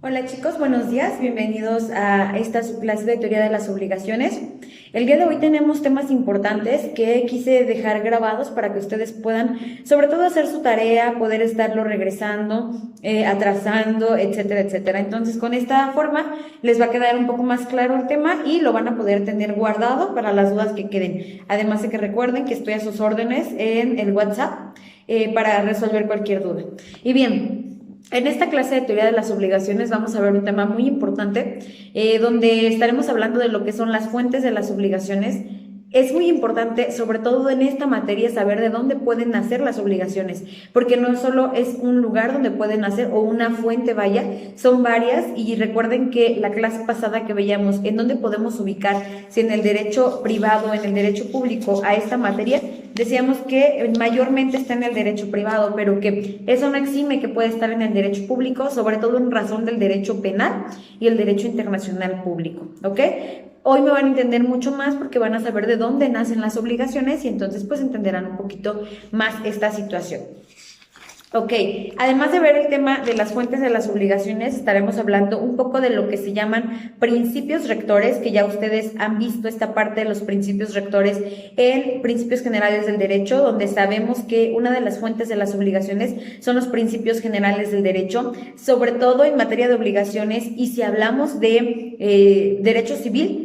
Hola chicos, buenos días, bienvenidos a esta subclase de teoría de las obligaciones. El día de hoy tenemos temas importantes que quise dejar grabados para que ustedes puedan, sobre todo, hacer su tarea, poder estarlo regresando, atrasando, etcétera, etcétera. Entonces, con esta forma les va a quedar un poco más claro el tema y lo van a poder tener guardado para las dudas que queden. Además de que recuerden que estoy a sus órdenes en el WhatsApp para resolver cualquier duda. Y bien. En esta clase de teoría de las obligaciones vamos a ver un tema muy importante donde estaremos hablando de lo que son las fuentes de las obligaciones. Es muy importante, sobre todo en esta materia, saber de dónde pueden nacer las obligaciones, porque no solo es un lugar donde pueden nacer o una fuente, vaya, son varias. Y recuerden que la clase pasada que veíamos en dónde podemos ubicar, si en el derecho privado, en el derecho público, a esta materia, decíamos que mayormente está en el derecho privado, pero que eso no exime que puede estar en el derecho público, sobre todo en razón del derecho penal y el derecho internacional público, ¿ok? Hoy me van a entender mucho más porque van a saber de dónde nacen las obligaciones y entonces pues entenderán un poquito más esta situación. Ok, además de ver el tema de las fuentes de las obligaciones, estaremos hablando un poco de lo que se llaman principios rectores, que ya ustedes han visto esta parte de los principios rectores en Principios Generales del Derecho, donde sabemos que una de las fuentes de las obligaciones son los principios generales del derecho, sobre todo en materia de obligaciones. Y si hablamos de derecho civil,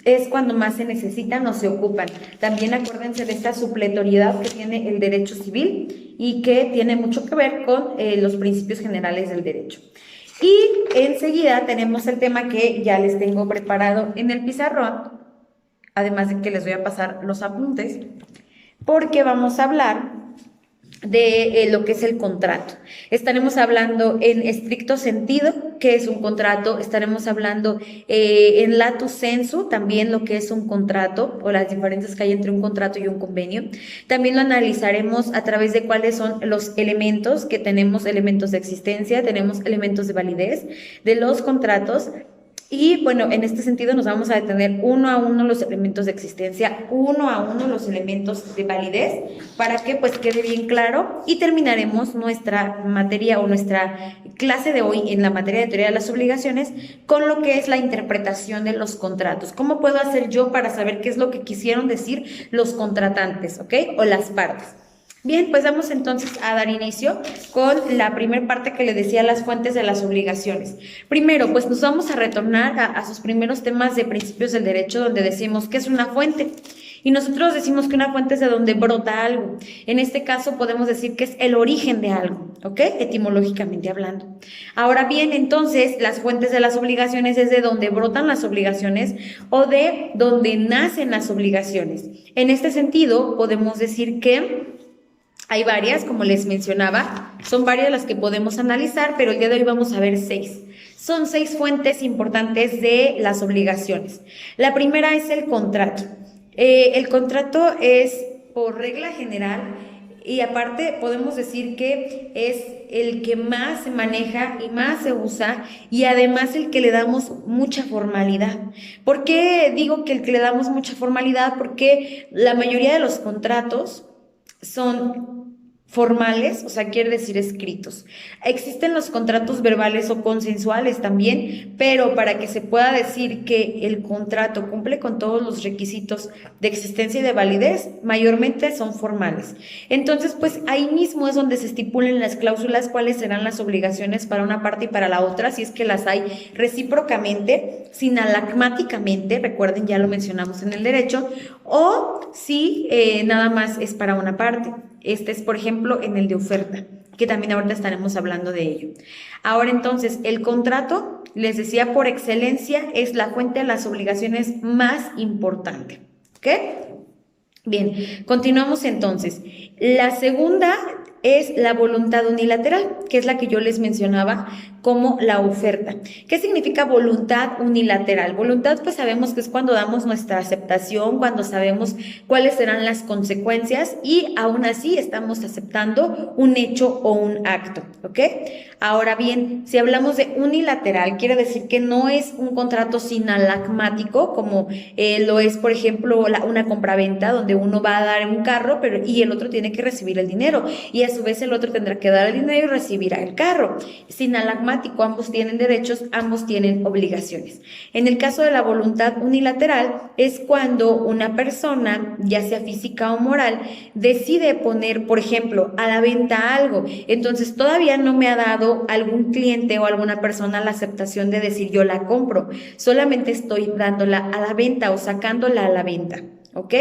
es cuando más se necesitan o se ocupan. También acuérdense de esta supletoriedad que tiene el derecho civil y que tiene mucho que ver con los principios generales del derecho. Y enseguida tenemos el tema que ya les tengo preparado en el pizarrón, además de que les voy a pasar los apuntes, porque vamos a hablar de lo que es el contrato. Estaremos hablando en estricto sentido, qué es un contrato. Estaremos hablando en lato sensu, también lo que es un contrato o las diferencias que hay entre un contrato y un convenio. También lo analizaremos a través de cuáles son los elementos que tenemos: elementos de existencia, tenemos elementos de validez de los contratos. Y bueno, en este sentido nos vamos a detener uno a uno los elementos de existencia, uno a uno los elementos de validez, para que pues quede bien claro. Y terminaremos nuestra materia o nuestra clase de hoy en la materia de teoría de las obligaciones con lo que es la interpretación de los contratos. ¿Cómo puedo hacer yo para saber qué es lo que quisieron decir los contratantes, ¿ok? O las partes. Bien, pues vamos entonces a dar inicio con la primera parte que le decía, las fuentes de las obligaciones. Primero, pues nos vamos a retornar a sus primeros temas de principios del derecho, donde decimos que es una fuente. Y nosotros decimos que una fuente es de donde brota algo. En este caso podemos decir que es el origen de algo, ¿ok? Etimológicamente hablando. Ahora bien, entonces, las fuentes de las obligaciones es de donde brotan las obligaciones o de donde nacen las obligaciones. En este sentido, podemos decir que hay varias, como les mencionaba, son varias las que podemos analizar, pero el día de hoy vamos a ver 6. Son 6 fuentes importantes de las obligaciones. La primera es el contrato. El contrato es, por regla general, y aparte podemos decir que es el que más se maneja y más se usa, y además el que le damos mucha formalidad. ¿Por qué digo que el que le damos mucha formalidad? Porque la mayoría de los contratos son formales, o sea, quiere decir escritos. Existen los contratos verbales o consensuales también, pero para que se pueda decir que el contrato cumple con todos los requisitos de existencia y de validez, mayormente son formales. Entonces, pues ahí mismo es donde se estipulan las cláusulas, cuáles serán las obligaciones para una parte y para la otra, si es que las hay recíprocamente, sinalagmáticamente, recuerden, ya lo mencionamos en el derecho, o si nada más es para una parte. Este es, por ejemplo, en el de oferta, que también ahorita estaremos hablando de ello. Ahora entonces, el contrato, les decía, por excelencia, es la fuente de las obligaciones más importante, ¿ok? Bien, continuamos entonces. La segunda es la voluntad unilateral, que es la que yo les mencionaba como la oferta. ¿Qué significa voluntad unilateral? Voluntad, pues sabemos que es cuando damos nuestra aceptación, cuando sabemos cuáles serán las consecuencias y aún así estamos aceptando un hecho o un acto, ¿ok? Ahora bien, si hablamos de unilateral, quiere decir que no es un contrato sinalagmático, como lo es, por ejemplo, una compraventa, donde uno va a dar un carro y el otro tiene que recibir el dinero. Y es su vez el otro tendrá que dar el dinero y recibirá el carro. Sinalagmático, ambos tienen derechos, ambos tienen obligaciones. En el caso de la voluntad unilateral es cuando una persona, ya sea física o moral, decide poner, por ejemplo, a la venta algo. Entonces todavía no me ha dado algún cliente o alguna persona la aceptación de decir yo la compro. Solamente estoy dándola a la venta o sacándola a la venta, ¿ok?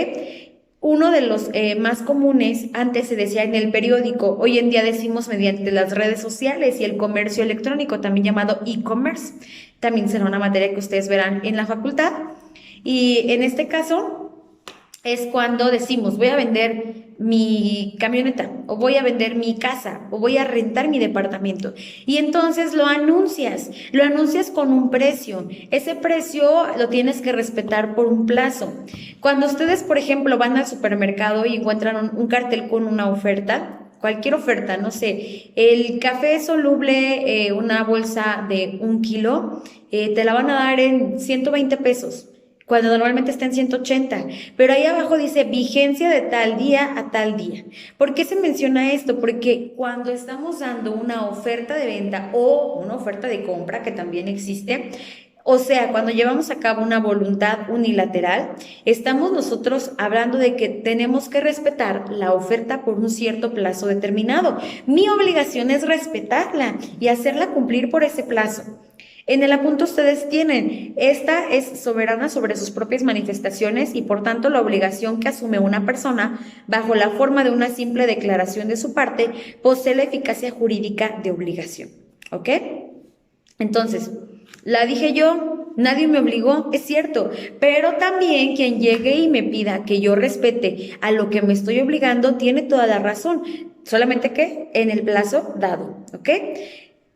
Uno de los más comunes, antes se decía en el periódico, hoy en día decimos mediante las redes sociales y el comercio electrónico, también llamado e-commerce. También será una materia que ustedes verán en la facultad. Y en este caso es cuando decimos voy a vender mi camioneta o voy a vender mi casa o voy a rentar mi departamento y entonces lo anuncias con un precio. Ese precio lo tienes que respetar por un plazo. Cuando ustedes, por ejemplo, van al supermercado y encuentran un cartel con una oferta, cualquier oferta, no sé, el café soluble, una bolsa de 1 kilo, te la van a dar en 120 pesos. Cuando normalmente está en 180, pero ahí abajo dice vigencia de tal día a tal día. ¿Por qué se menciona esto? Porque cuando estamos dando una oferta de venta o una oferta de compra, que también existe, o sea, cuando llevamos a cabo una voluntad unilateral, estamos nosotros hablando de que tenemos que respetar la oferta por un cierto plazo determinado. Mi obligación es respetarla y hacerla cumplir por ese plazo. En el apunte ustedes tienen, esta es soberana sobre sus propias manifestaciones y por tanto la obligación que asume una persona bajo la forma de una simple declaración de su parte posee la eficacia jurídica de obligación. ¿Ok? Entonces, la dije yo, nadie me obligó, es cierto, pero también quien llegue y me pida que yo respete a lo que me estoy obligando tiene toda la razón, solamente que en el plazo dado. ¿Ok?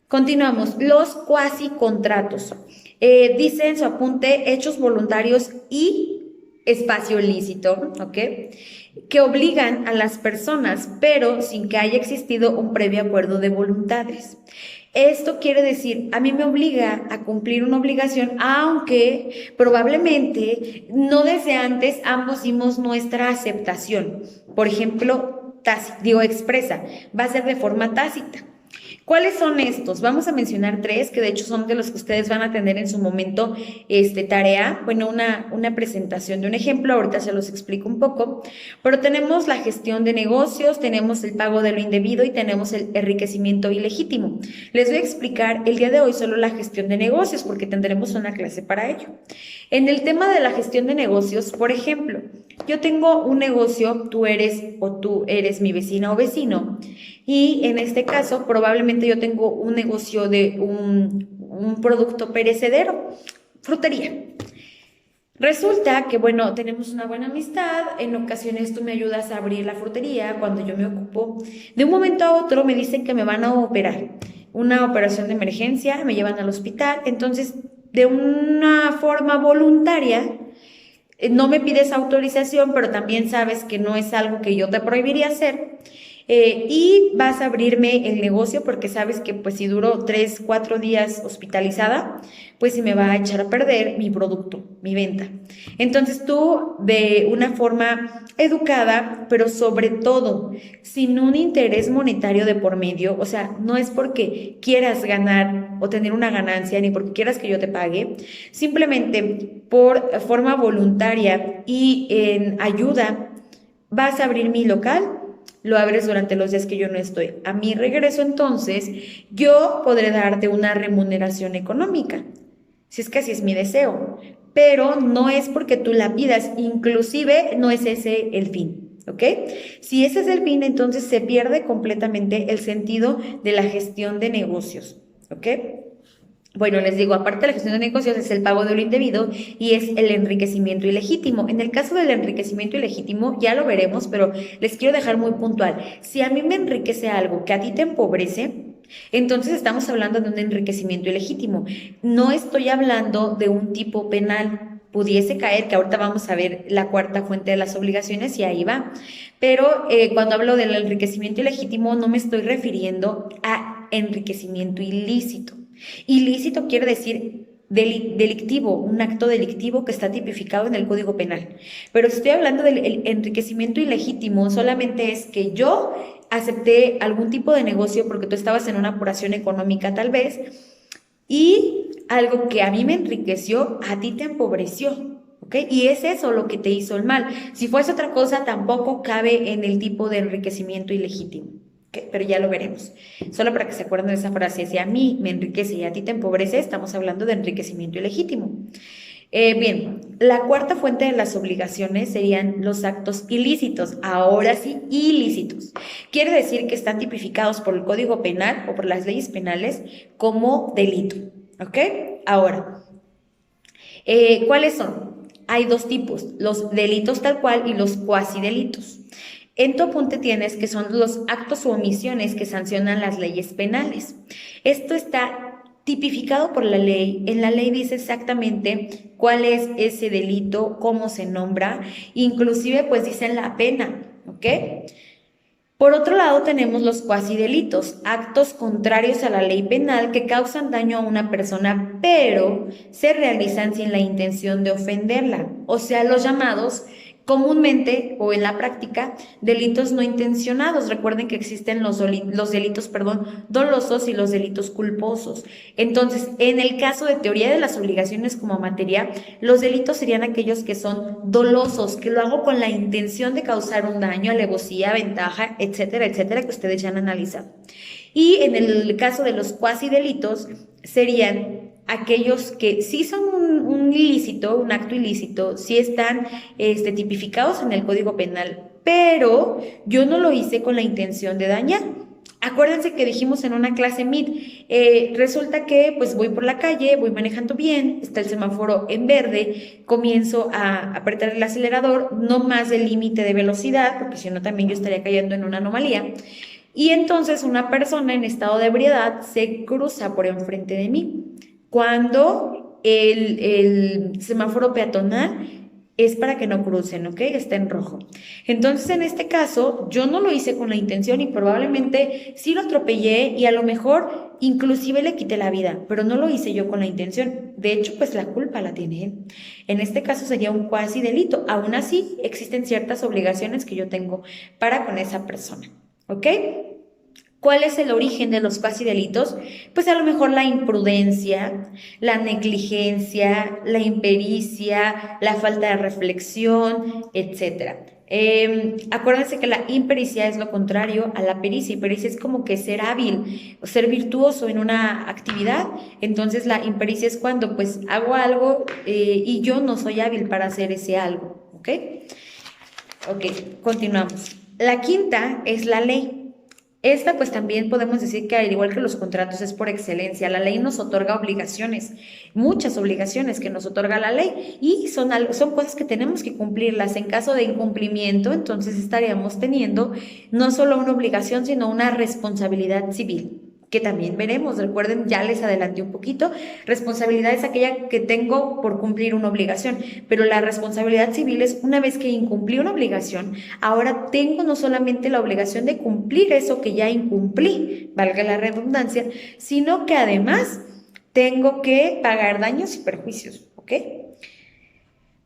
Continuamos, los cuasi contratos. Dice en su apunte hechos voluntarios y espacio lícito, ¿ok? Que obligan a las personas, pero sin que haya existido un previo acuerdo de voluntades. Esto quiere decir, a mí me obliga a cumplir una obligación, aunque probablemente no desde antes ambos dimos nuestra aceptación. Por ejemplo, expresa, va a ser de forma tácita. ¿Cuáles son estos? Vamos a mencionar 3 que de hecho son de los que ustedes van a tener en su momento tarea, bueno, una presentación de un ejemplo, ahorita se los explico un poco, pero tenemos la gestión de negocios, tenemos el pago de lo indebido y tenemos el enriquecimiento ilegítimo. Les voy a explicar el día de hoy solo la gestión de negocios porque tendremos una clase para ello. En el tema de la gestión de negocios, por ejemplo, yo tengo un negocio, tú eres mi vecina o vecino, y en este caso probablemente yo tengo un negocio de un producto perecedero, frutería. Resulta que, bueno, tenemos una buena amistad, en ocasiones tú me ayudas a abrir la frutería cuando yo me ocupo. De un momento a otro me dicen que me van a operar, una operación de emergencia, me llevan al hospital, entonces de una forma voluntaria, no me pides autorización, pero también sabes que no es algo que yo te prohibiría hacer. Y vas a abrirme el negocio porque sabes que pues si duro 3, 4 días hospitalizada, pues se me va a echar a perder mi producto, mi venta. Entonces tú de una forma educada, pero sobre todo sin un interés monetario de por medio, o sea, no es porque quieras ganar o tener una ganancia ni porque quieras que yo te pague, simplemente por forma voluntaria y en ayuda vas a abrir mi local. Lo abres durante los días que yo no estoy. A mi regreso, entonces, yo podré darte una remuneración económica, si es que así es mi deseo, pero no es porque tú la pidas, inclusive no es ese el fin, ¿ok? Si ese es el fin, entonces se pierde completamente el sentido de la gestión de negocios, ¿ok? Bueno, les digo, aparte de la gestión de negocios es el pago de lo indebido y es el enriquecimiento ilegítimo. En el caso del enriquecimiento ilegítimo, ya lo veremos, pero les quiero dejar muy puntual. Si a mí me enriquece algo que a ti te empobrece, entonces estamos hablando de un enriquecimiento ilegítimo. No estoy hablando de un tipo penal. Pudiese caer, que ahorita vamos a ver la cuarta fuente de las obligaciones y ahí va. Pero cuando hablo del enriquecimiento ilegítimo no me estoy refiriendo a enriquecimiento ilícito. Ilícito quiere decir delictivo, un acto delictivo que está tipificado en el Código Penal. Pero si estoy hablando del enriquecimiento ilegítimo, solamente es que yo acepté algún tipo de negocio porque tú estabas en una apuración económica tal vez, y algo que a mí me enriqueció, a ti te empobreció. ¿Ok? Y es eso lo que te hizo el mal. Si fuese otra cosa, tampoco cabe en el tipo de enriquecimiento ilegítimo. ¿Ok? Pero ya lo veremos. Solo para que se acuerden de esa frase, si a mí me enriquece y a ti te empobrece, estamos hablando de enriquecimiento ilegítimo. Bien, la cuarta fuente de las obligaciones serían los actos ilícitos, ahora sí, ilícitos. Quiere decir que están tipificados por el Código Penal o por las leyes penales como delito. ¿Ok? Ahora, ¿cuáles son? Hay dos tipos, los delitos tal cual y los cuasidelitos. En tu apunte tienes que son los actos u omisiones que sancionan las leyes penales. Esto está tipificado por la ley. En la ley dice exactamente cuál es ese delito, cómo se nombra, inclusive pues dicen la pena, ¿ok? Por otro lado, tenemos los cuasidelitos, actos contrarios a la ley penal que causan daño a una persona, pero se realizan sin la intención de ofenderla, o sea, los llamados comúnmente o en la práctica delitos no intencionados. Recuerden que existen los delitos, dolosos y los delitos culposos. Entonces, en el caso de teoría de las obligaciones como materia, los delitos serían aquellos que son dolosos, que lo hago con la intención de causar un daño, alevosía, ventaja, etcétera, etcétera, que ustedes ya han analizado. Y en el caso de los cuasidelitos serían aquellos que sí son un ilícito, un acto ilícito, sí están tipificados en el Código Penal, pero yo no lo hice con la intención de dañar. Acuérdense que dijimos en una clase MIT, resulta que pues voy por la calle, voy manejando bien, está el semáforo en verde, comienzo a apretar el acelerador, no más del límite de velocidad, porque si no también yo estaría cayendo en una anomalía. Y entonces una persona en estado de ebriedad se cruza por enfrente de mí. Cuando el semáforo peatonal es para que no crucen, ¿ok? Está en rojo. Entonces, en este caso, yo no lo hice con la intención y probablemente sí lo atropellé y a lo mejor inclusive le quité la vida, pero no lo hice yo con la intención. De hecho, pues la culpa la tiene él. En este caso sería un cuasi delito. Aún así, existen ciertas obligaciones que yo tengo para con esa persona, ¿ok? ¿Cuál es el origen de los cuasi delitos? Pues a lo mejor la imprudencia, la negligencia, la impericia, la falta de reflexión, etc. Acuérdense que la impericia es lo contrario a la pericia. Pericia es como que ser hábil, o ser virtuoso en una actividad. Entonces la impericia es cuando pues hago algo y yo no soy hábil para hacer ese algo, ¿ok? Ok, continuamos. La quinta es la ley. Esta pues también podemos decir que al igual que los contratos es por excelencia. La ley nos otorga obligaciones, muchas obligaciones que nos otorga la ley y son cosas que tenemos que cumplirlas. En caso de incumplimiento, entonces estaríamos teniendo no solo una obligación, sino una responsabilidad civil, que también veremos. Recuerden, ya les adelanté un poquito, responsabilidad es aquella que tengo por cumplir una obligación, pero la responsabilidad civil es una vez que incumplí una obligación, ahora tengo no solamente la obligación de cumplir eso que ya incumplí, valga la redundancia, sino que además tengo que pagar daños y perjuicios, ¿ok?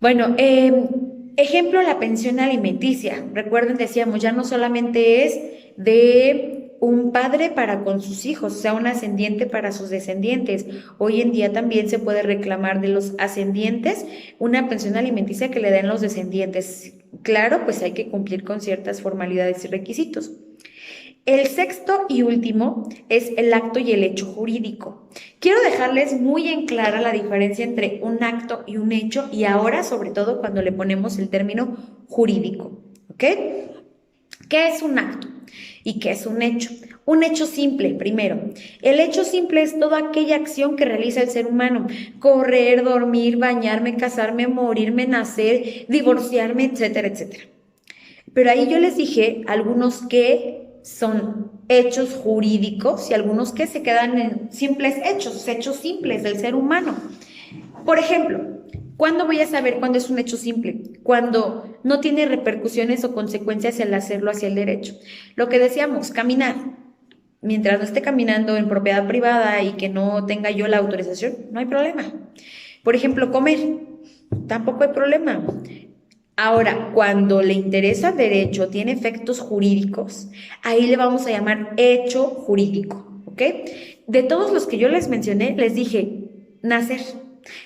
Bueno, ejemplo, la pensión alimenticia. Recuerden, decíamos, ya no solamente es de un padre para con sus hijos, o sea, un ascendiente para sus descendientes. Hoy en día también se puede reclamar de los ascendientes una pensión alimenticia que le den los descendientes. Claro, pues hay que cumplir con ciertas formalidades y requisitos. El sexto y último es el acto y el hecho jurídico. Quiero dejarles muy en clara la diferencia entre un acto y un hecho, y ahora sobre todo cuando le ponemos el término jurídico, ¿ok? ¿Qué es un acto y qué es un hecho? Un hecho simple, primero. El hecho simple es toda aquella acción que realiza el ser humano: correr, dormir, bañarme, casarme, morirme, nacer, divorciarme, etcétera, etcétera. Pero ahí yo les dije algunos que son hechos jurídicos y algunos que se quedan en simples hechos simples del ser humano. Por ejemplo, ¿cuándo voy a saber cuándo es un hecho simple? Cuando no tiene repercusiones o consecuencias el hacerlo hacia el derecho. Lo que decíamos, caminar. Mientras no esté caminando en propiedad privada y que no tenga yo la autorización, no hay problema. Por ejemplo, comer, tampoco hay problema. Ahora, cuando le interesa el derecho, tiene efectos jurídicos, ahí le vamos a llamar hecho jurídico, ¿ok? De todos los que yo les mencioné, les dije, nacer.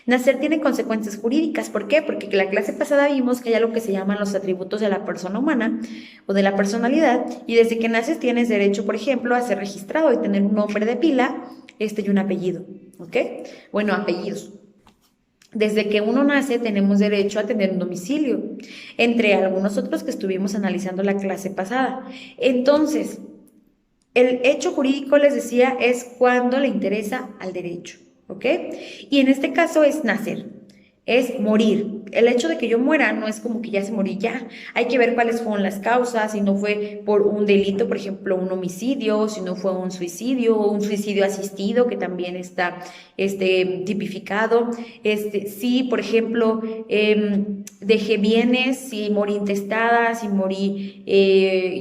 Nacer tiene consecuencias jurídicas. ¿Por qué? Porque la clase pasada vimos que hay algo que se llaman los atributos de la persona humana o de la personalidad, y desde que naces tienes derecho, por ejemplo, a ser registrado y tener un nombre de pila, y un apellido, ¿ok? Bueno, apellidos. Desde que uno nace tenemos derecho a tener un domicilio, entre algunos otros que estuvimos analizando la clase pasada. Entonces, el hecho jurídico, les decía, es cuando le interesa al derecho, ¿ok? Y en este caso es nacer, es morir. El hecho de que yo muera no es como que ya se morí, ya. Hay que ver cuáles fueron las causas, si no fue por un delito, por ejemplo, un homicidio, si no fue un suicidio asistido, que también está tipificado. Si, por ejemplo, dejé bienes, si morí intestada, si morí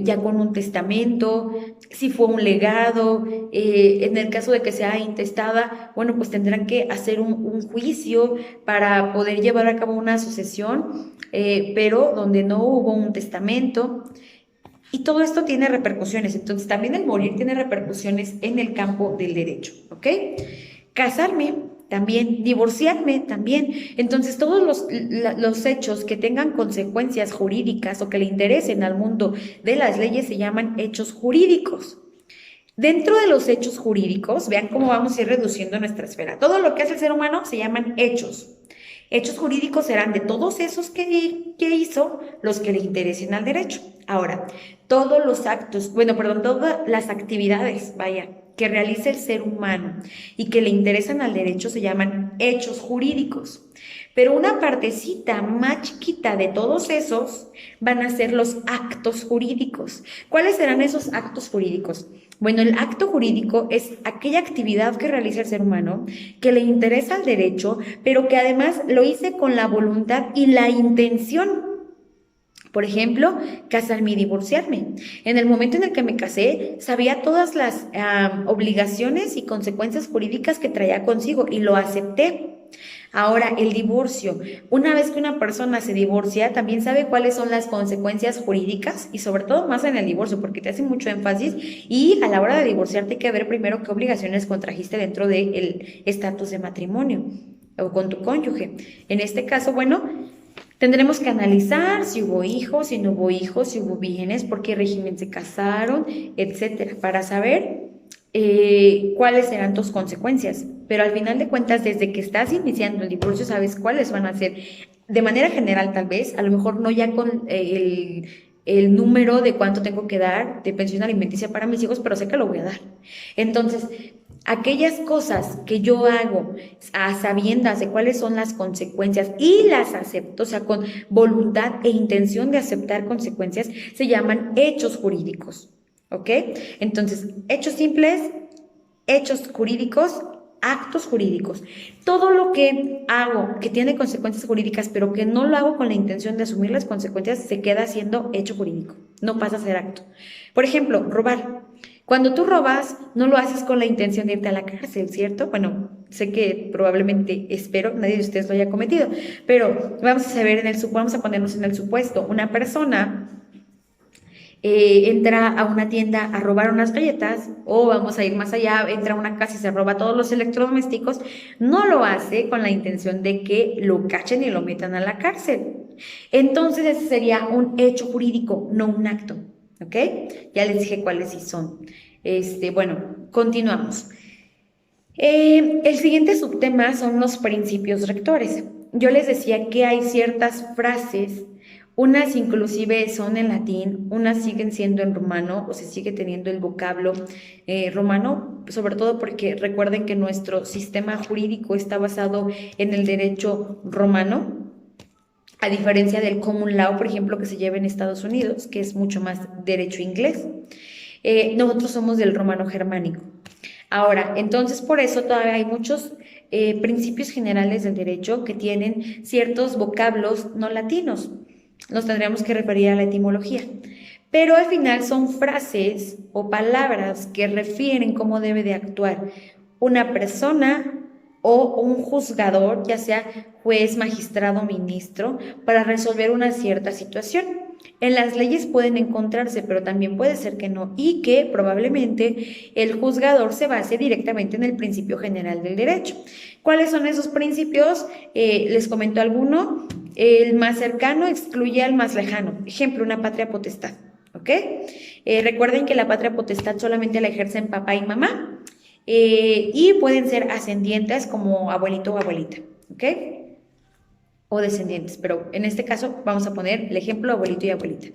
ya con un testamento, si fue un legado, en el caso de que sea intestada, bueno, pues tendrán que hacer un juicio para poder llevar a cabo una sucesión, pero donde no hubo un testamento. Y todo esto tiene repercusiones, entonces también el morir tiene repercusiones en el campo del derecho, ¿ok? Casarme también, divorciarme también. Entonces todos los hechos que tengan consecuencias jurídicas o que le interesen al mundo de las leyes se llaman hechos jurídicos. Dentro de los hechos jurídicos, vean cómo vamos a ir reduciendo nuestra esfera. Todo lo que hace el ser humano se llaman hechos. Hechos jurídicos serán de todos esos que hizo los que le interesen al derecho. Ahora, todos los actos, todas las actividades, que realice el ser humano y que le interesan al derecho se llaman hechos jurídicos. Pero una partecita más chiquita de todos esos van a ser los actos jurídicos. ¿Cuáles serán esos actos jurídicos? Bueno, el acto jurídico es aquella actividad que realiza el ser humano que le interesa al derecho, pero que además lo hice con la voluntad y la intención. Por ejemplo, casarme y divorciarme. En el momento en el que me casé, sabía todas las obligaciones y consecuencias jurídicas que traía consigo y lo acepté. Ahora, el divorcio. Una vez que una persona se divorcia, también sabe cuáles son las consecuencias jurídicas y sobre todo más en el divorcio, porque te hace mucho énfasis y a la hora de divorciarte hay que ver primero qué obligaciones contrajiste dentro del estatus de matrimonio o con tu cónyuge. En este caso, bueno, tendremos que analizar si hubo hijos, si no hubo hijos, si hubo bienes, por qué régimen se casaron, etcétera, para saber cuáles serán tus consecuencias. Pero al final de cuentas, desde que estás iniciando el divorcio, sabes cuáles van a ser. De manera general, tal vez, a lo mejor no ya con el número de cuánto tengo que dar de pensión alimenticia para mis hijos, pero sé que lo voy a dar. Entonces, aquellas cosas que yo hago a sabiendas de cuáles son las consecuencias y las acepto, o sea, con voluntad e intención de aceptar consecuencias, se llaman hechos jurídicos, ¿ok? Entonces, hechos simples, hechos jurídicos, actos jurídicos. Todo lo que hago que tiene consecuencias jurídicas, pero que no lo hago con la intención de asumir las consecuencias, se queda siendo hecho jurídico, no pasa a ser acto. Por ejemplo, robar. Cuando tú robas, no lo haces con la intención de irte a la cárcel, ¿cierto? Bueno, sé que probablemente, espero, nadie de ustedes lo haya cometido, pero vamos a ponernos en el supuesto. Una persona entra a una tienda a robar unas galletas, o vamos a ir más allá, entra a una casa y se roba todos los electrodomésticos, no lo hace con la intención de que lo cachen y lo metan a la cárcel. Entonces ese sería un hecho jurídico, no un acto. ¿Ok? Ya les dije cuáles sí son. Bueno, continuamos. El siguiente subtema son los principios rectores. Yo les decía que hay ciertas frases, unas inclusive son en latín, unas siguen siendo en romano o se sigue teniendo el vocablo romano, sobre todo porque recuerden que nuestro sistema jurídico está basado en el derecho romano, a diferencia del common law, por ejemplo, que se lleva en Estados Unidos, que es mucho más derecho inglés. Nosotros somos del romano germánico. Ahora, entonces por eso todavía hay muchos principios generales del derecho que tienen ciertos vocablos no latinos. Nos tendríamos que referir a la etimología. Pero al final son frases o palabras que refieren cómo debe de actuar una persona o un juzgador, ya sea juez, magistrado o ministro, para resolver una cierta situación. En las leyes pueden encontrarse, pero también puede ser que no, y que probablemente el juzgador se base directamente en el principio general del derecho. ¿Cuáles son esos principios? Les comento alguno. El más cercano excluye al más lejano. Ejemplo, una patria potestad. ¿Ok? Recuerden que la patria potestad solamente la ejercen papá y mamá, y pueden ser ascendientes como abuelito o abuelita. ¿Ok? O descendientes, pero en este caso vamos a poner el ejemplo abuelito y abuelita.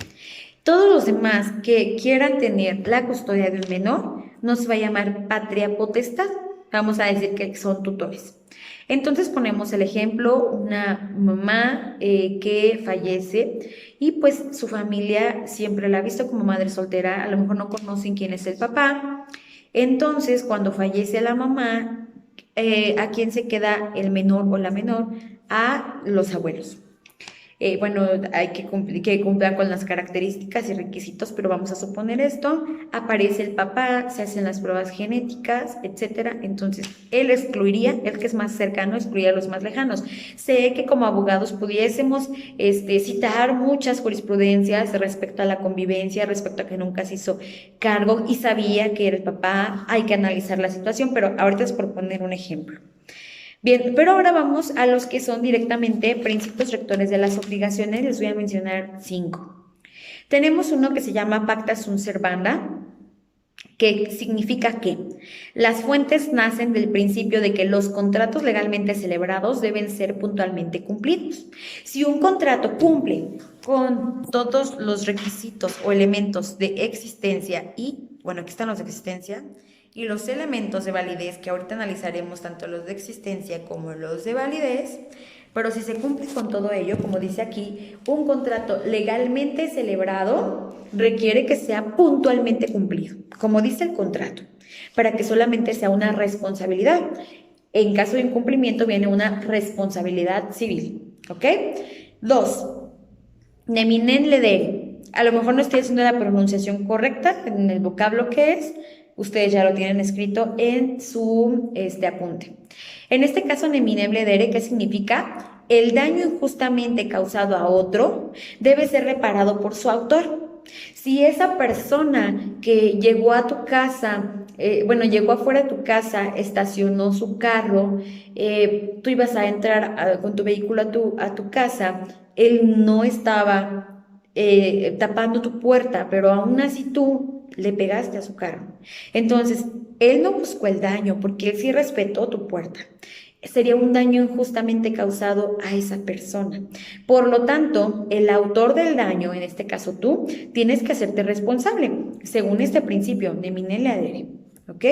Todos los demás que quieran tener la custodia de un menor no se va a llamar patria potestad, vamos a decir que son tutores. Entonces ponemos el ejemplo, una mamá que fallece y pues su familia siempre la ha visto como madre soltera, a lo mejor no conocen quién es el papá. Entonces cuando fallece la mamá, ¿a quién se queda el menor o la menor? A los abuelos. Bueno, hay que cumplan con las características y requisitos, pero vamos a suponer esto. Aparece el papá, se hacen las pruebas genéticas, etcétera. Entonces, él excluiría, el que es más cercano, excluiría a los más lejanos. Sé que como abogados pudiésemos citar muchas jurisprudencias respecto a la convivencia, respecto a que nunca se hizo cargo y sabía que era el papá. Hay que analizar la situación, pero ahorita es por poner un ejemplo. Bien, pero ahora vamos a los que son directamente principios rectores de las obligaciones. Les voy a mencionar 5. Tenemos uno que se llama Pacta Sunt Servanda, que significa que las fuentes nacen del principio de que los contratos legalmente celebrados deben ser puntualmente cumplidos. Si un contrato cumple con todos los requisitos o elementos de existencia y, bueno, aquí están los de existencia, y los elementos de validez, que ahorita analizaremos tanto los de existencia como los de validez, pero si se cumple con todo ello, como dice aquí, un contrato legalmente celebrado requiere que sea puntualmente cumplido, como dice el contrato, para que solamente sea una responsabilidad. En caso de incumplimiento viene una responsabilidad civil, ¿ok? 2. Neminen ledere. A lo mejor no estoy haciendo la pronunciación correcta en el vocablo que es. Ustedes ya lo tienen escrito en su apunte. En este caso, neminem ledere, ¿qué significa? El daño injustamente causado a otro debe ser reparado por su autor. Si esa persona que llegó a tu casa, llegó afuera de tu casa, estacionó su carro, tú ibas a entrar con tu vehículo a tu casa, él no estaba tapando tu puerta, pero aún así tú le pegaste a su carro. Entonces, él no buscó el daño porque él sí respetó tu puerta. Sería un daño injustamente causado a esa persona. Por lo tanto, el autor del daño, en este caso tú, tienes que hacerte responsable, según este principio, nemine ledere. ¿Ok?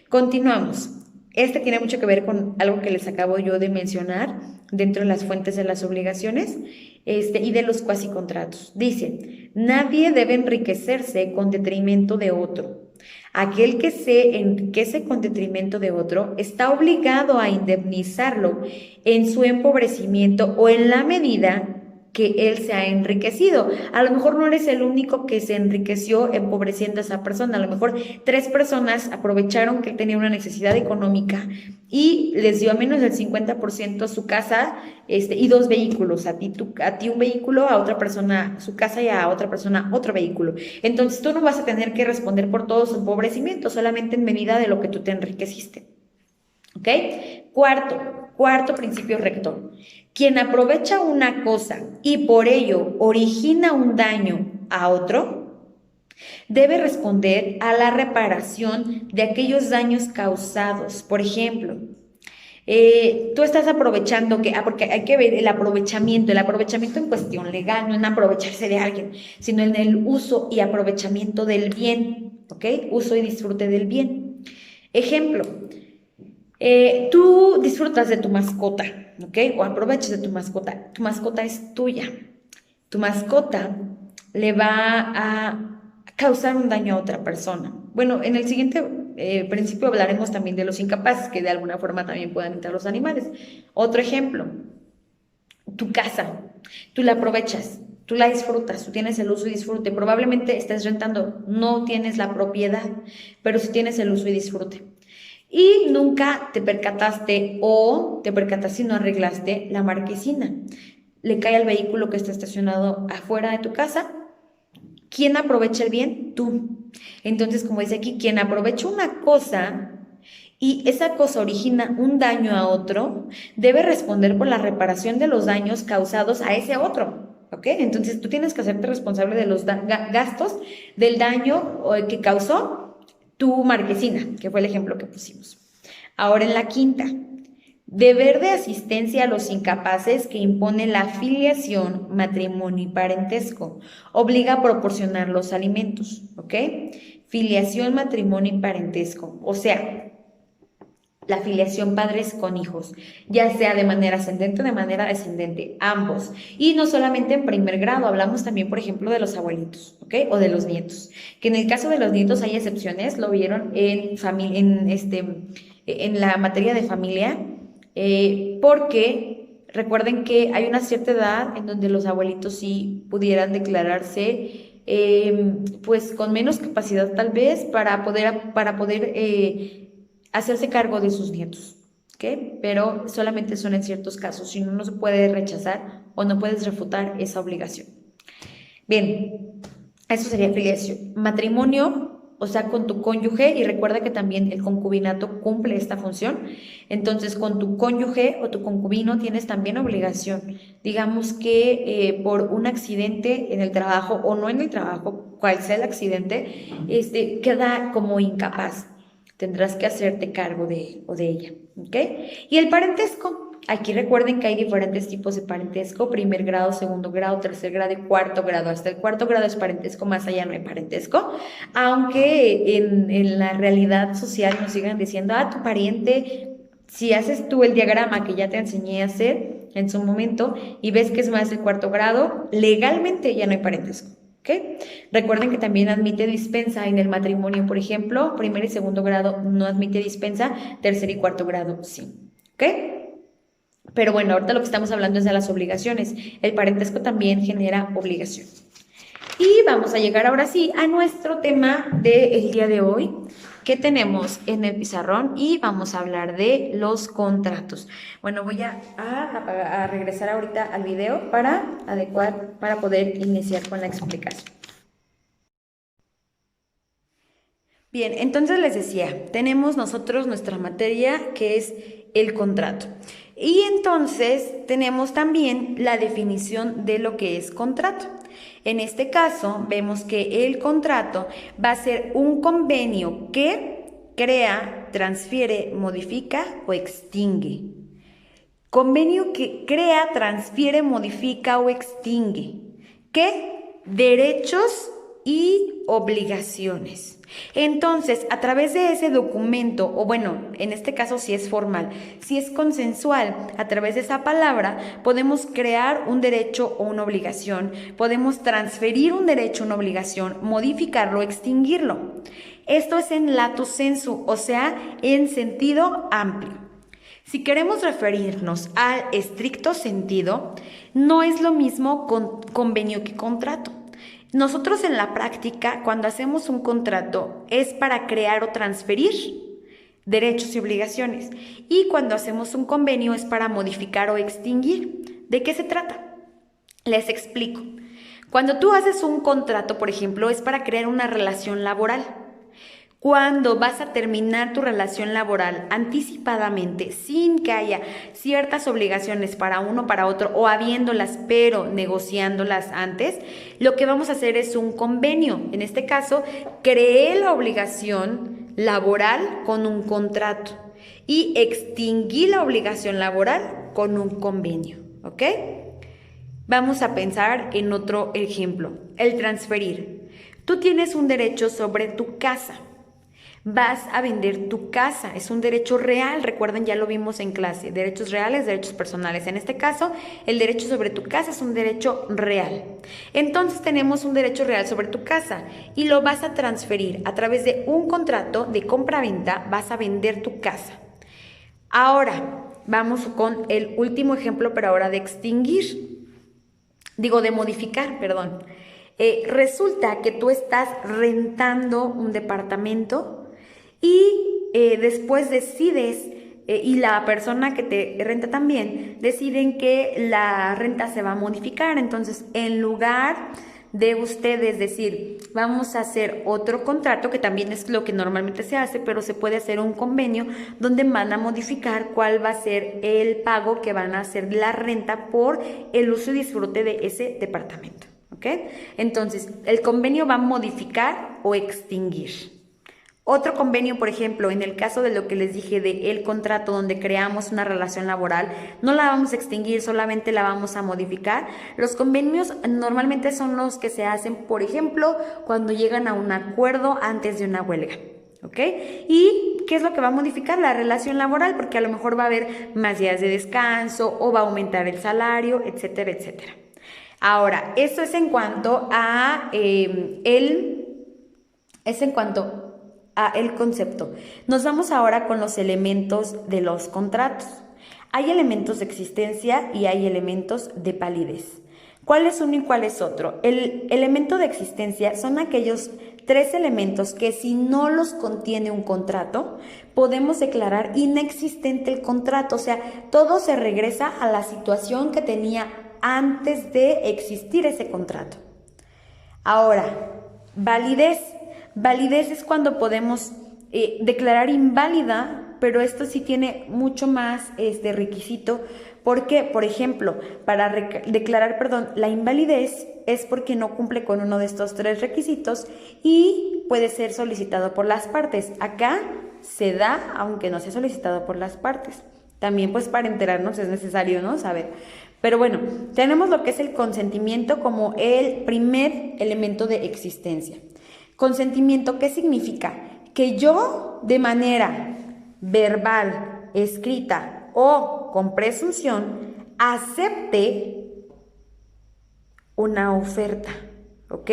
Continuamos. Este tiene mucho que ver con algo que les acabo yo de mencionar dentro de las fuentes de las obligaciones y de los cuasicontratos. Dice, nadie debe enriquecerse con detrimento de otro. Aquel que se enriquece con detrimento de otro está obligado a indemnizarlo en su empobrecimiento o en la medida que él se ha enriquecido. A lo mejor no eres el único que se enriqueció empobreciendo a esa persona. A lo mejor 3 personas aprovecharon que él tenía una necesidad económica y les dio a menos del 50% su casa y 2 vehículos. A ti un vehículo, a otra persona su casa y a otra persona otro vehículo. Entonces tú no vas a tener que responder por todo su empobrecimiento, solamente en medida de lo que tú te enriqueciste. ¿Ok? Cuarto principio rector. Quien aprovecha una cosa y por ello origina un daño a otro, debe responder a la reparación de aquellos daños causados. Por ejemplo, tú estás aprovechando, porque hay que ver el aprovechamiento en cuestión legal, no en aprovecharse de alguien, sino en el uso y aprovechamiento del bien, ¿ok? Uso y disfrute del bien. Ejemplo, tú disfrutas de tu mascota, ¿ok? O aprovechas de tu mascota es tuya, tu mascota le va a causar un daño a otra persona. Bueno, en el siguiente principio hablaremos también de los incapaces, que de alguna forma también puedan entrar los animales. Otro ejemplo, tu casa, tú la aprovechas, tú la disfrutas, tú tienes el uso y disfrute. Probablemente estés rentando, no tienes la propiedad, pero sí tienes el uso y disfrute. y nunca te percataste o te percataste y no arreglaste la marquesina. Le cae al vehículo que está estacionado afuera de tu casa. ¿Quién aprovecha el bien? Tú. Entonces, como dice aquí, quien aprovecha una cosa y esa cosa origina un daño a otro, debe responder por la reparación de los daños causados a ese otro. ¿Ok? Entonces tú tienes que hacerte responsable de los gastos del daño que causó tu marquesina, que fue el ejemplo que pusimos. Ahora en la quinta, deber de asistencia a los incapaces que impone la filiación, matrimonio y parentesco. Obliga a proporcionar los alimentos, ¿ok? Filiación, matrimonio y parentesco. O sea, la filiación padres con hijos, ya sea de manera ascendente o de manera descendente, ambos. Y no solamente en primer grado, hablamos también, por ejemplo, de los abuelitos, ¿ok? O de los nietos, que en el caso de los nietos hay excepciones, lo vieron en la materia de familia, porque recuerden que hay una cierta edad en donde los abuelitos sí pudieran declararse pues con menos capacidad tal vez para poder hacerse cargo de sus nietos, ¿ok? Pero solamente son en ciertos casos, si no, no se puede rechazar o no puedes refutar esa obligación. Bien, eso sería filiación. Matrimonio, o sea, con tu cónyuge, y recuerda que también el concubinato cumple esta función. Entonces, con tu cónyuge o tu concubino tienes también obligación. Digamos que por un accidente en el trabajo o no en el trabajo, cual sea el accidente, queda como incapaz. Tendrás que hacerte cargo de él o de ella, ¿ok? Y el parentesco. Aquí recuerden que hay diferentes tipos de parentesco: primer grado, segundo grado, tercer grado y cuarto grado. Hasta el cuarto grado es parentesco, más allá no hay parentesco, aunque en la realidad social nos sigan diciendo, tu pariente, si haces tú el diagrama que ya te enseñé a hacer en su momento y ves que es más del cuarto grado, legalmente ya no hay parentesco. ¿Okay? Recuerden que también admite dispensa en el matrimonio, por ejemplo, primer y segundo grado no admite dispensa, tercer y cuarto grado sí. ¿Ok? Pero bueno, ahorita lo que estamos hablando es de las obligaciones. El parentesco también genera obligación. Y vamos a llegar ahora sí a nuestro tema del día de hoy, que tenemos en el pizarrón, y vamos a hablar de los contratos. Bueno, voy a regresar ahorita al video para poder iniciar con la explicación. Bien, entonces les decía, tenemos nosotros nuestra materia que es el contrato. Y entonces tenemos también la definición de lo que es contrato. En este caso, vemos que el contrato va a ser un convenio que crea, transfiere, modifica o extingue. Convenio que crea, transfiere, modifica o extingue. ¿Qué? Derechos y obligaciones. Entonces, a través de ese documento, o bueno, en este caso si es formal, si es consensual, a través de esa palabra podemos crear un derecho o una obligación, podemos transferir un derecho o una obligación, modificarlo, extinguirlo. Esto es en lato sensu, o sea, en sentido amplio. Si queremos referirnos al estricto sentido, no es lo mismo convenio que contrato. Nosotros en la práctica, cuando hacemos un contrato, es para crear o transferir derechos y obligaciones. Y cuando hacemos un convenio es para modificar o extinguir. ¿De qué se trata? Les explico. Cuando tú haces un contrato, por ejemplo, es para crear una relación laboral. Cuando vas a terminar tu relación laboral anticipadamente, sin que haya ciertas obligaciones para uno, para otro, o habiéndolas, pero negociándolas antes, lo que vamos a hacer es un convenio. En este caso, creé la obligación laboral con un contrato y extinguí la obligación laboral con un convenio, ¿ok? Vamos a pensar en otro ejemplo, el transferir. Tú tienes un derecho sobre tu casa. Vas a vender tu casa, es un derecho real, recuerden, ya lo vimos en clase, derechos reales, derechos personales. En este caso, el derecho sobre tu casa es un derecho real. Entonces tenemos un derecho real sobre tu casa y lo vas a transferir a través de un contrato de compra-venta, vas a vender tu casa. Ahora, vamos con el último ejemplo, pero ahora de de modificar, perdón. Resulta que tú estás rentando un departamento y después decides y la persona que te renta también deciden que la renta se va a modificar. Entonces, en lugar de ustedes decir, vamos a hacer otro contrato, que también es lo que normalmente se hace, pero se puede hacer un convenio donde van a modificar cuál va a ser el pago que van a hacer la renta por el uso y disfrute de ese departamento, ¿ok? Entonces, el convenio va a modificar o extinguir. Otro convenio, por ejemplo, en el caso de lo que les dije del contrato donde creamos una relación laboral, no la vamos a extinguir, solamente la vamos a modificar. Los convenios normalmente son los que se hacen, por ejemplo, cuando llegan a un acuerdo antes de una huelga, ¿ok? ¿Y qué es lo que va a modificar? La relación laboral, porque a lo mejor va a haber más días de descanso o va a aumentar el salario, etcétera, etcétera. Ahora, eso es en cuanto a el concepto. Nos vamos ahora con los elementos de los contratos. Hay elementos de existencia y hay elementos de validez. ¿Cuál es uno y cuál es otro? El elemento de existencia son aquellos 3 elementos que si no los contiene un contrato, podemos declarar inexistente el contrato. O sea, todo se regresa a la situación que tenía antes de existir ese contrato. Ahora, validez. Validez es cuando podemos declarar inválida, pero esto sí tiene mucho más requisito, porque, por ejemplo, para declarar, la invalidez es porque no cumple con uno de estos 3 requisitos y puede ser solicitado por las partes. Acá se da, aunque no sea solicitado por las partes. También, pues, para enterarnos es necesario, ¿no?, saber. Pero bueno, tenemos lo que es el consentimiento como el primer elemento de existencia. Consentimiento, ¿qué significa? Que yo, de manera verbal, escrita o con presunción, acepte una oferta, ¿ok?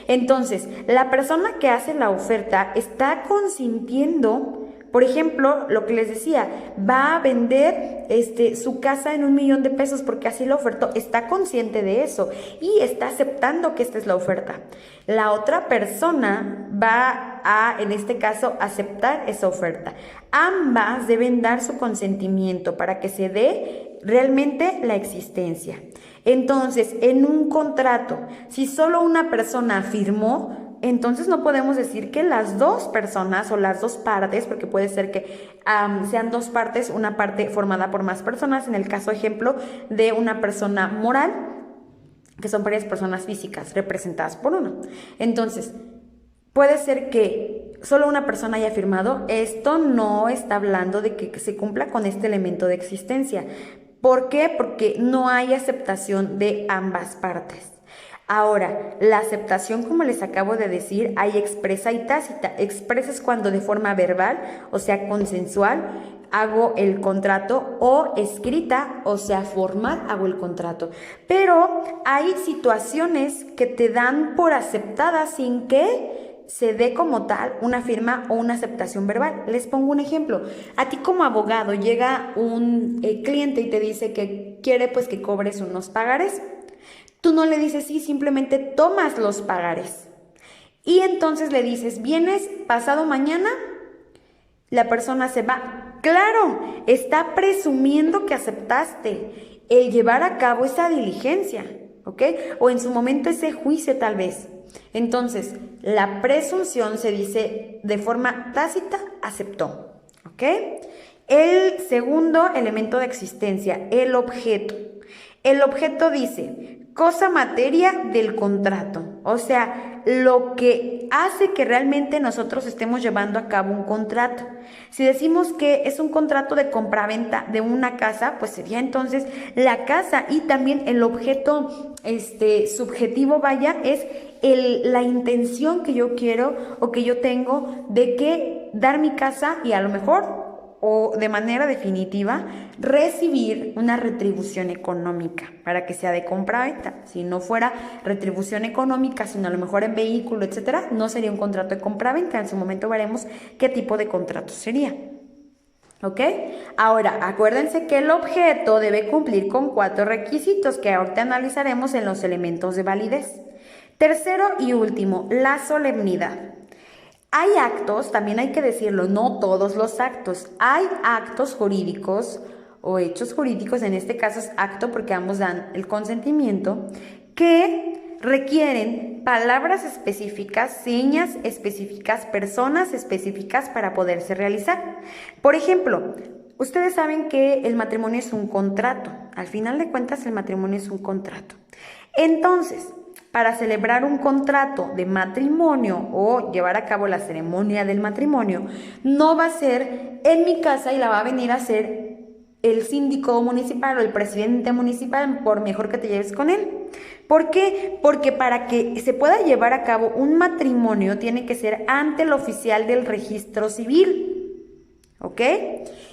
Entonces, la persona que hace la oferta está consintiendo. Por ejemplo, lo que les decía, va a vender su casa en $1,000,000 pesos porque así lo ofertó. Está consciente de eso y está aceptando que esta es la oferta. La otra persona va a, en este caso, aceptar esa oferta. Ambas deben dar su consentimiento para que se dé realmente la existencia. Entonces, en un contrato, si solo una persona firmó, entonces no podemos decir que las 2 personas o las 2 partes, porque puede ser que sean 2 partes, una parte formada por más personas, en el caso ejemplo de una persona moral, que son varias personas físicas representadas por uno. Entonces, puede ser que solo una persona haya firmado. Esto no está hablando de que se cumpla con este elemento de existencia. ¿Por qué? Porque no hay aceptación de ambas partes. Ahora, la aceptación, como les acabo de decir, hay expresa y tácita. Expresa es cuando de forma verbal, o sea, consensual, hago el contrato, o escrita, o sea, formal, hago el contrato. Pero hay situaciones que te dan por aceptada sin que se dé como tal una firma o una aceptación verbal. Les pongo un ejemplo. A ti como abogado llega un cliente y te dice que quiere pues que cobres unos pagares. Tú no le dices sí, simplemente tomas los pagares. Y entonces le dices, ¿vienes pasado mañana? La persona se va. Claro, está presumiendo que aceptaste el llevar a cabo esa diligencia, ¿ok? O en su momento ese juicio tal vez. Entonces, la presunción se dice de forma tácita, aceptó, ¿ok? El segundo elemento de existencia, el objeto. El objeto dice, cosa materia del contrato, o sea, lo que hace que realmente nosotros estemos llevando a cabo un contrato. Si decimos que es un contrato de compraventa de una casa, pues sería entonces la casa, y también el objeto subjetivo, vaya, es la intención que yo quiero o que yo tengo de que dar mi casa y a lo mejor o de manera definitiva recibir una retribución económica para que sea de compra-venta. Si no fuera retribución económica, sino a lo mejor en vehículo, etcétera, no sería un contrato de compra-venta. En su momento veremos qué tipo de contrato sería. ¿Ok? Ahora, acuérdense que el objeto debe cumplir con 4 requisitos que ahorita analizaremos en los elementos de validez. Tercero y último, la solemnidad. Hay actos, también hay que decirlo, no todos los actos. Hay actos jurídicos o hechos jurídicos, en este caso es acto porque ambos dan el consentimiento, que requieren palabras específicas, señas específicas, personas específicas para poderse realizar. Por ejemplo, ustedes saben que el matrimonio es un contrato. Al final de cuentas, el matrimonio es un contrato. Entonces, para celebrar un contrato de matrimonio o llevar a cabo la ceremonia del matrimonio, no va a ser en mi casa y la va a venir a hacer el síndico municipal o el presidente municipal, por mejor que te lleves con él. ¿Por qué? Porque para que se pueda llevar a cabo un matrimonio tiene que ser ante el oficial del registro civil, ¿ok?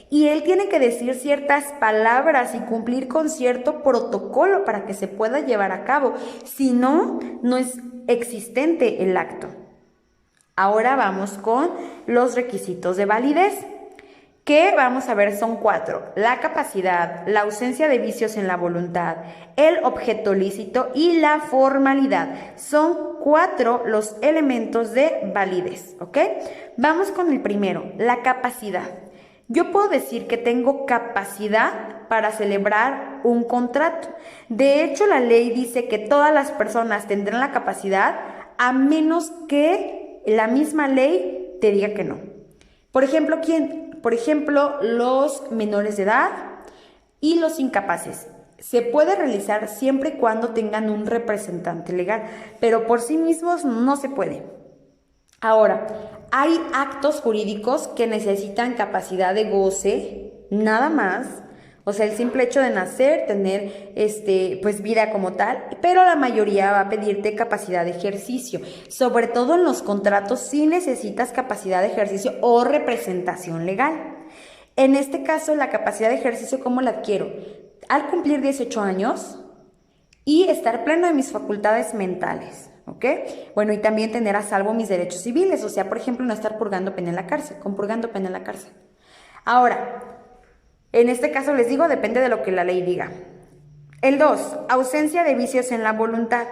Y él tiene que decir ciertas palabras y cumplir con cierto protocolo para que se pueda llevar a cabo. Si no, no es existente el acto. Ahora vamos con los requisitos de validez, que vamos a ver son 4. La capacidad, la ausencia de vicios en la voluntad, el objeto lícito y la formalidad. Son 4 los elementos de validez, ¿ok? Vamos con el primero, la capacidad. Yo puedo decir que tengo capacidad para celebrar un contrato. De hecho, la ley dice que todas las personas tendrán la capacidad a menos que la misma ley te diga que no. Por ejemplo, ¿quién? Por ejemplo, los menores de edad y los incapaces. Se puede realizar siempre y cuando tengan un representante legal, pero por sí mismos no se puede. Ahora, hay actos jurídicos que necesitan capacidad de goce, nada más. O sea, el simple hecho de nacer, tener pues vida como tal, pero la mayoría va a pedirte capacidad de ejercicio. Sobre todo en los contratos sí necesitas capacidad de ejercicio o representación legal. En este caso, la capacidad de ejercicio, ¿cómo la adquiero? Al cumplir 18 años y estar pleno de mis facultades mentales, ¿ok? Bueno, y también tener a salvo mis derechos civiles, o sea, por ejemplo, no estar purgando pena en la cárcel, compurgando pena en la cárcel. Ahora, en este caso les digo, depende de lo que la ley diga. El 2, ausencia de vicios en la voluntad.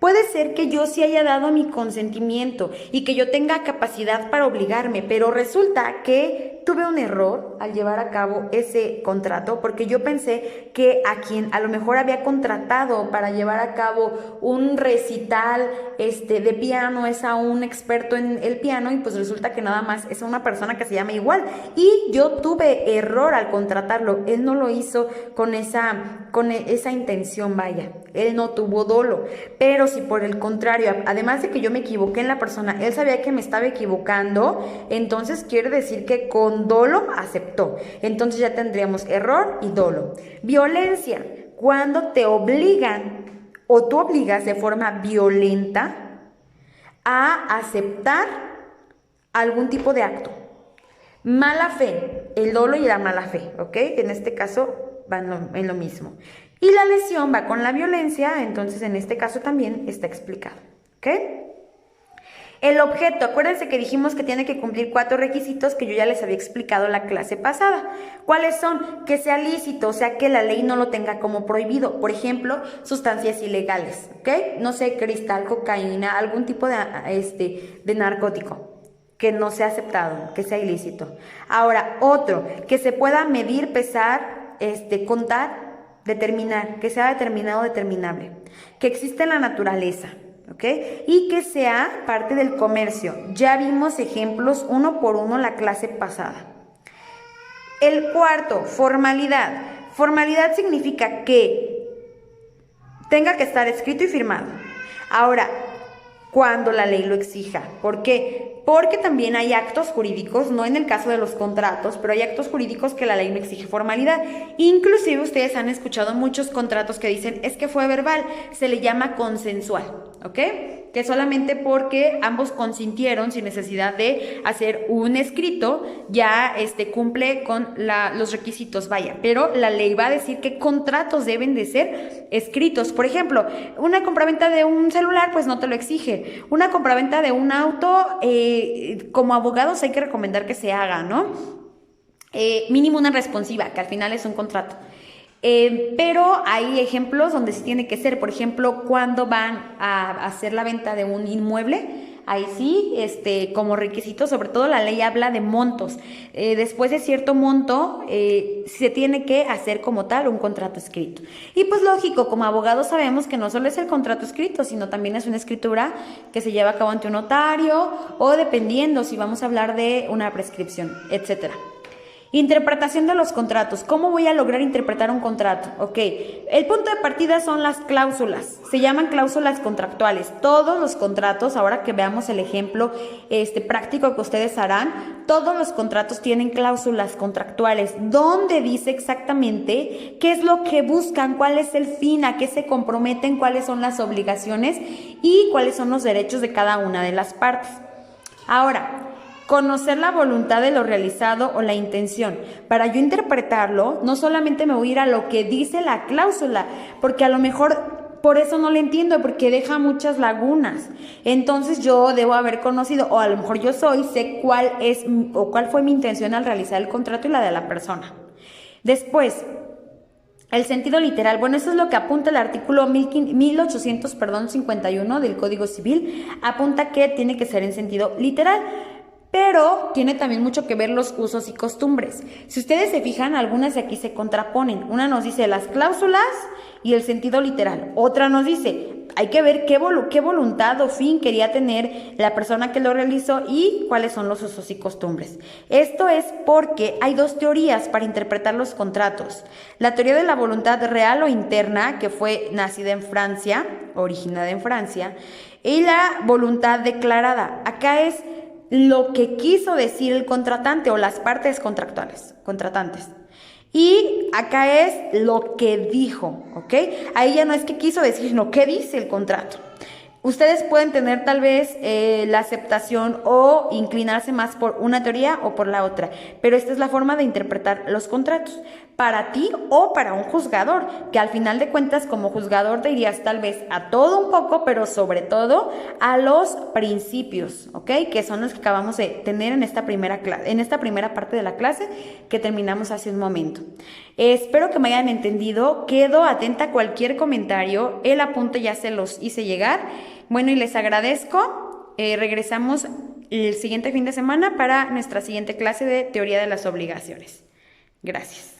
Puede ser que yo sí haya dado mi consentimiento y que yo tenga capacidad para obligarme, pero resulta que tuve un error al llevar a cabo ese contrato porque yo pensé que a quien a lo mejor había contratado para llevar a cabo un recital de piano es a un experto en el piano y pues resulta que nada más es una persona que se llama igual y yo tuve error al contratarlo. Él no lo hizo con esa intención, vaya, él no tuvo dolo, pero si por el contrario, además de que yo me equivoqué en la persona, él sabía que me estaba equivocando, entonces quiere decir que con dolo aceptó. Entonces ya tendríamos error y dolo. Violencia, cuando te obligan o tú obligas de forma violenta a aceptar algún tipo de acto. Mala fe, el dolo y la mala fe, ¿ok? En este caso van en lo mismo. Y la lesión va con la violencia, entonces en este caso también está explicado, ¿ok? El objeto, acuérdense que dijimos que tiene que cumplir 4 requisitos que yo ya les había explicado en la clase pasada. ¿Cuáles son? Que sea lícito, o sea que la ley no lo tenga como prohibido. Por ejemplo, sustancias ilegales, ¿ok? No sé, cristal, cocaína, algún tipo de narcótico que no sea aceptado, que sea ilícito. Ahora, otro, que se pueda medir, pesar, contar, determinar, que sea determinado, determinable, que exista en la naturaleza, ¿ok? Y que sea parte del comercio. Ya vimos ejemplos uno por uno la clase pasada. El cuarto, formalidad. Formalidad significa que tenga que estar escrito y firmado. Ahora, cuando la ley lo exija. ¿Por qué? Porque también hay actos jurídicos, no en el caso de los contratos, pero hay actos jurídicos que la ley no exige formalidad. Inclusive ustedes han escuchado muchos contratos que dicen, es que fue verbal, se le llama consensual, ¿ok? Que solamente porque ambos consintieron sin necesidad de hacer un escrito, ya cumple con los requisitos, vaya. Pero la ley va a decir qué contratos deben de ser escritos. Por ejemplo, una compraventa de un celular, pues no te lo exige. Una compraventa de un auto, como abogados hay que recomendar que se haga, ¿no? Mínimo una responsiva, que al final es un contrato. Pero hay ejemplos donde sí tiene que ser, por ejemplo, cuando van a hacer la venta de un inmueble, ahí sí, como requisito, sobre todo la ley habla de montos. Después de cierto monto, se tiene que hacer como tal un contrato escrito. Y pues lógico, como abogados sabemos que no solo es el contrato escrito, sino también es una escritura que se lleva a cabo ante un notario o dependiendo si vamos a hablar de una prescripción, etcétera. Interpretación de los contratos. ¿Cómo voy a lograr interpretar un contrato? Ok, el punto de partida son las cláusulas. Se llaman cláusulas contractuales. Todos los contratos, ahora que veamos el ejemplo práctico que ustedes harán, todos los contratos tienen cláusulas contractuales donde dice exactamente qué es lo que buscan, cuál es el fin, a qué se comprometen, cuáles son las obligaciones y cuáles son los derechos de cada una de las partes. Ahora, conocer la voluntad de lo realizado o la intención. Para yo interpretarlo, no solamente me voy a ir a lo que dice la cláusula, porque a lo mejor por eso no le entiendo, porque deja muchas lagunas. Entonces yo debo haber conocido, o a lo mejor yo sé cuál es o cuál fue mi intención al realizar el contrato y la de la persona. Después, el sentido literal. Bueno, eso es lo que apunta el artículo 1851 del Código Civil. Apunta que tiene que ser en sentido literal. Pero tiene también mucho que ver los usos y costumbres. Si ustedes se fijan, algunas de aquí se contraponen. Una nos dice las cláusulas y el sentido literal. Otra nos dice, hay que ver qué voluntad o fin quería tener la persona que lo realizó y cuáles son los usos y costumbres. Esto es porque hay dos teorías para interpretar los contratos. La teoría de la voluntad real o interna, que fue nacida en Francia, originada en Francia, y la voluntad declarada. Acá es lo que quiso decir el contratante o las partes contratantes. Y acá es lo que dijo, ¿ok? Ahí ya no es que quiso decir, sino qué dice el contrato. Ustedes pueden tener tal vez la aceptación o inclinarse más por una teoría o por la otra, pero esta es la forma de interpretar los contratos para ti o para un juzgador, que al final de cuentas como juzgador te irías tal vez a todo un poco, pero sobre todo a los principios, ¿ok? Que son los que acabamos de tener en esta primera parte de la clase que terminamos hace un momento. Espero que me hayan entendido. Quedo atenta a cualquier comentario. El apunte ya se los hice llegar. Bueno, y les agradezco. Regresamos el siguiente fin de semana para nuestra siguiente clase de teoría de las obligaciones. Gracias.